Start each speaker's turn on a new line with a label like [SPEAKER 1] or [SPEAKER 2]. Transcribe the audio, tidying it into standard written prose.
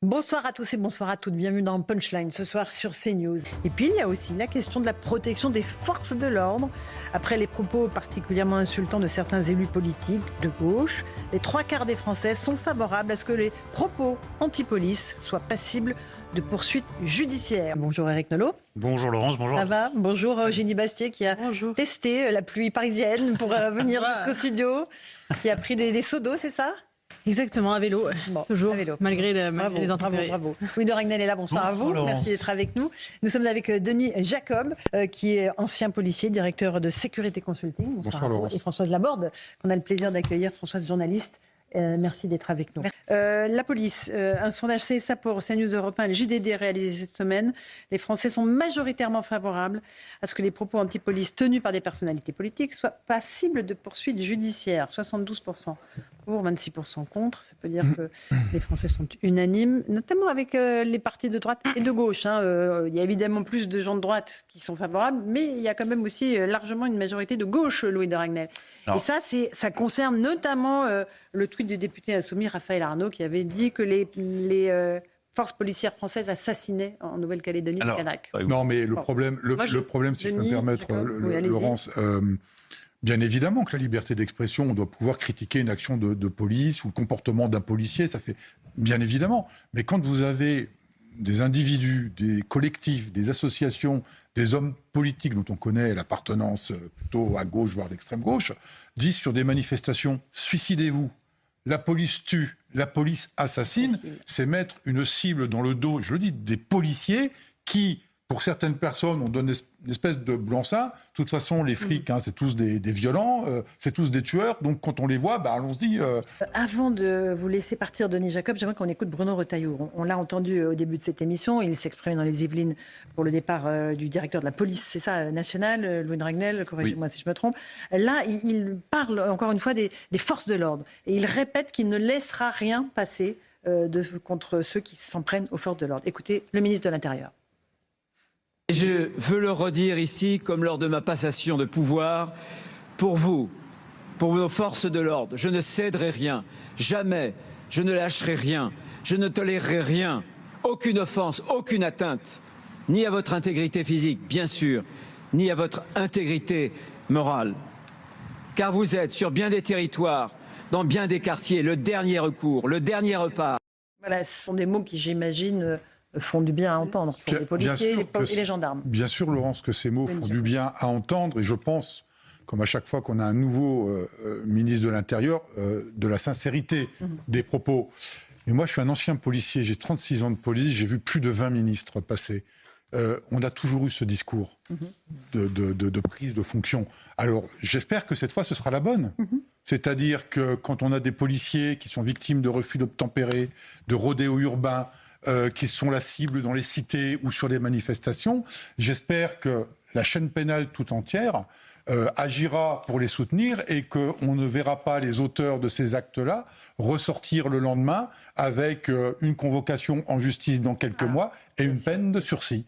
[SPEAKER 1] Bonsoir à tous et bonsoir à toutes. Bienvenue dans Punchline ce soir sur CNews. Et puis il y a aussi la question de la protection des forces de l'ordre. Après les propos particulièrement insultants de certains élus politiques de gauche, les 3/4 des Français sont favorables à ce que les propos anti-police soient passibles de poursuites judiciaires. Bonjour Eric Nolot.
[SPEAKER 2] Bonjour Laurence, bonjour.
[SPEAKER 1] Ça va? Bonjour Eugénie Bastier qui a testé la pluie parisienne pour venir jusqu'au studio, qui a pris des seaux d'eau, c'est ça?
[SPEAKER 3] Exactement, à vélo, toujours, à vélo. Malgré les intempéries.
[SPEAKER 1] Bravo. Louis de Ragnel est là, bonsoir à vous.
[SPEAKER 2] Laurence.
[SPEAKER 1] Merci d'être avec nous. Nous sommes avec Denis Jacob, qui est ancien policier, directeur de Sécurité Consulting.
[SPEAKER 4] Bonsoir Laurence.
[SPEAKER 1] Et Françoise Laborde, qu'on a le plaisir d'accueillir. Françoise, journaliste. Merci d'être avec nous. La police, un sondage CSA pour CNews Europe 1 et le JDD réalisé cette semaine. Les Français sont majoritairement favorables à ce que les propos anti-police tenus par des personnalités politiques soient passibles de poursuites judiciaires. 72% pour, 26% contre. Ça peut dire que les Français sont unanimes, notamment avec les partis de droite et de gauche. Il y a évidemment plus de gens de droite qui sont favorables, mais il y a quand même aussi largement une majorité de gauche, Louis de Ragnel. Et ça concerne notamment le tweet du député insoumis Raphaël Arnaud qui avait dit que les forces policières françaises assassinaient en Nouvelle-Calédonie les Kanaks.
[SPEAKER 4] Non, mais le problème, si je peux me permettre, Laurence, bien évidemment que la liberté d'expression, on doit pouvoir critiquer une action de police ou le comportement d'un policier, ça fait bien évidemment. Mais quand vous avez des individus, des collectifs, des associations, des hommes politiques dont on connaît l'appartenance plutôt à gauche, voire d'extrême gauche, disent sur des manifestations « suicidez-vous ». La police tue, la police assassine, c'est mettre une cible dans le dos, je le dis, des policiers qui, pour certaines personnes, on donne une espèce de blanc-seing. De toute façon, les flics, c'est tous des violents, c'est tous des tueurs. Donc, quand on les voit, on se dit...
[SPEAKER 1] Avant de vous laisser partir, Denis Jacob, j'aimerais qu'on écoute Bruno Retailleau. On l'a entendu au début de cette émission. Il s'exprimait dans les Yvelines pour le départ du directeur de la police, c'est ça, nationale, Louis de Ragnel, corrigez-moi si je me trompe. Là, il parle encore une fois des forces de l'ordre. Et il répète qu'il ne laissera rien passer contre ceux qui s'en prennent aux forces de l'ordre. Écoutez le ministre de l'Intérieur.
[SPEAKER 5] Je veux le redire ici, comme lors de ma passation de pouvoir, pour vous, pour nos forces de l'ordre, je ne céderai rien, jamais, je ne lâcherai rien, je ne tolérerai rien, aucune offense, aucune atteinte, ni à votre intégrité physique, bien sûr, ni à votre intégrité morale. Car vous êtes, sur bien des territoires, dans bien des quartiers, le dernier recours, le dernier repas.
[SPEAKER 1] Voilà, ce sont des mots qui, j'imagine, font du bien à entendre pour les policiers et les gendarmes.
[SPEAKER 4] Bien sûr, Laurence, que ces mots font du bien à entendre. Et je pense, comme à chaque fois qu'on a un nouveau ministre de l'Intérieur, de la sincérité des propos. Mais moi, je suis un ancien policier, j'ai 36 ans de police, j'ai vu plus de 20 ministres passer. On a toujours eu ce discours de prise de fonction. Alors, j'espère que cette fois, ce sera la bonne. C'est-à-dire que quand on a des policiers qui sont victimes de refus d'obtempérer, de rodéos urbains, qui sont la cible dans les cités ou sur des manifestations, j'espère que la chaîne pénale tout entière agira pour les soutenir et qu'on ne verra pas les auteurs de ces actes-là ressortir le lendemain avec une convocation en justice dans quelques mois et une peine de sursis.